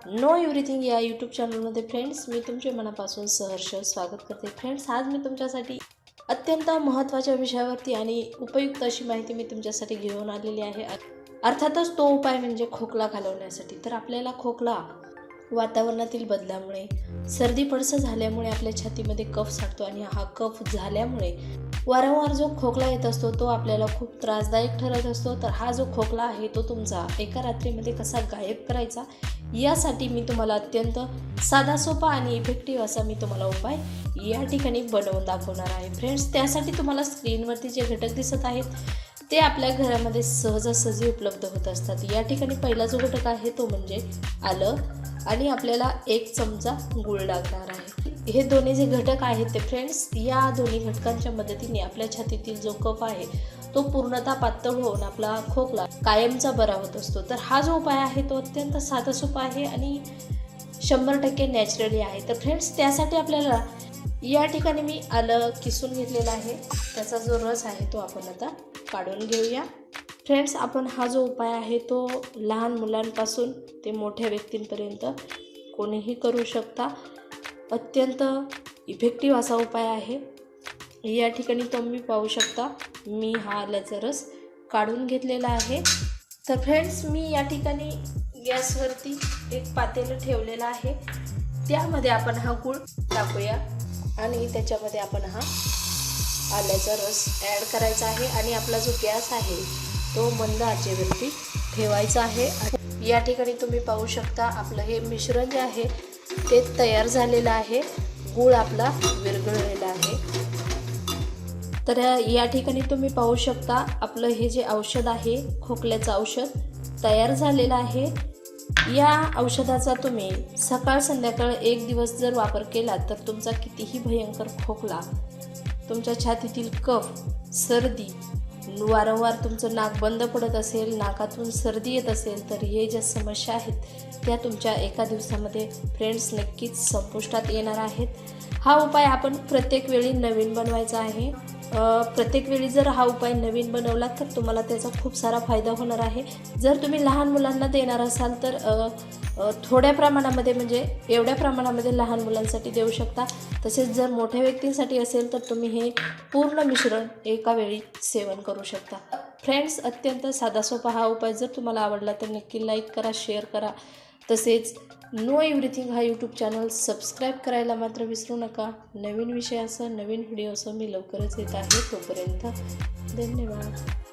Know everything या YouTube चॅनलमध्ये friends मी तुमचे मनापासून सहर्ष स्वागत करते। फ्रेंड्स, आज मी तुमच्यासाठी अत्यंत महत्त्वाच्या विषयावरती आणि उपयुक्त अशी माहिती मी तुमच्यासाठी घेऊन आलेली आहे। अर्थातच तो उपाय म्हणजे खोकला घालवण्यासाठी। तर आपल्याला खोकला वातावरणातील बदलामुळे, सर्दी पडसं झाल्यामुळे आपल्या छातीमध्ये कफ साठतो आणि हा कफ झाल्यामुळे वारंवार जो खोकला येत असतो तो आपल्याला खूप त्रासदायक ठरत असतो। तर हा जो खोकला आहे तो तुमचा एका रात्रीमध्ये कसा गायब करायचा यासाठी मी तुम्हाला अत्यंत साधा सोपा आणि इफेक्टिव्ह असा मी तुम्हाला उपाय या ठिकाणी बनवून दाखवणार आहे। फ्रेंड्स, त्यासाठी तुम्हाला स्क्रीनवरती जे घटक दिसत आहेत ते आपल्या घरामध्ये सहजासहजी उपलब्ध होत असतात। या ठिकाणी पहिला जो घटक आहे तो म्हणजे आलं आणि आपल्याला 1 चमचा गूळ लागणार आहे। हे दोन्ही जे घटक आहेत ते फ्रेंड्स, या दोन्ही घटकांच्या मदतीने आपल्या छातीतील जो कफ आहे तो पूर्णतः पातळ होऊन आपला खोकला कायमचा बरा होत असतो। तर हा जो उपाय आहे तो अत्यंत साधा सोपा आहे आणि 100% नॅचरली आहे। तर फ्रेंड्स, त्यासाठी आपल्याला या ठिकाणी मी आलं किसून घेतलेला आहे, त्याचा जो रस आहे तो आपण आता काढून घेऊया। फ्रेंड्स, आपण हा जो उपाय आहे तो लहान मुलांपासून ते मोठ्या व्यक्तींपर्यंत कोणीही करू शकता। अत्यंत इफेक्टिव्ह असा उपाय आहे। या ठिकाणी तुम्ही पाहू शकता मी हा आल्याचा रस काढून घेतलेला आहे। तर फ्रेंड्स, मी या ठिकाणी गॅसवरती एक पातेलं ठेवलेलं आहे, त्यामध्ये आपण हा गूळ टाकूया आणि त्याच्यामध्ये आपण हा आल्याचा रस ॲड करायचा आहे आणि आपला जो गॅस आहे तो मंद आचेवरती ठेवायचा आहे। या ठिकाणी तुम्ही पाहू शकता आपलं हे मिश्रण जे आहे ते तयार झालेलं आहे, गूळ आपला विरघळलेला आहे। तर या ठिकाणी तुम्ही पाहू शकता आपलं हे जे औषध आहे खोकल्याचं औषध तयार झालेलं आहे। या औषधाचा तुम्ही सकाळ संध्याकाळ 1 दिवस जर वापर केला तर तुमचा कितीही भयंकर खोकला, तुमच्या छातीतील कफ, सर्दी, वारंवार तुमचं नाक बंद पडत असेल, नाकातून सर्दी येत असेल तर हे ज्या समस्या आहेत त्या तुमच्या एका दिवसामध्ये फ्रेंड्स नक्कीच संपुष्टात येणार आहेत। हा उपाय आपण प्रत्येक वेळी नवीन बनवायचा आहे। प्रत्येक वेळी जर हा उपाय नवीन बनवला तर तुम्हाला त्याचा खूप सारा फायदा होणार आहे। जर तुम्ही लहान मुलांना देणार असाल तर थोड्या प्रमाणामध्ये, म्हणजे एवढ्या प्रमाणामध्ये लहान मुलांसाठी देऊ शकता। तसेच जर मोठ्या व्यक्तींसाठी असेल तर तुम्ही हे पूर्ण मिश्रण एका वेळी सेवन करू शकता। फ्रेंड्स, अत्यंत साधा सोपा हा उपाय जर तुम्हाला आवडला तर नक्की लाईक करा, शेअर करा। तसेच नो एव्हरीथिंग हा यूट्यूब चॅनल सबस्क्राईब करायला मात्र विसरू नका। नवीन विषयासह, नवीन व्हिडिओसह मी लवकरच येत आहे। तोपर्यंत धन्यवाद।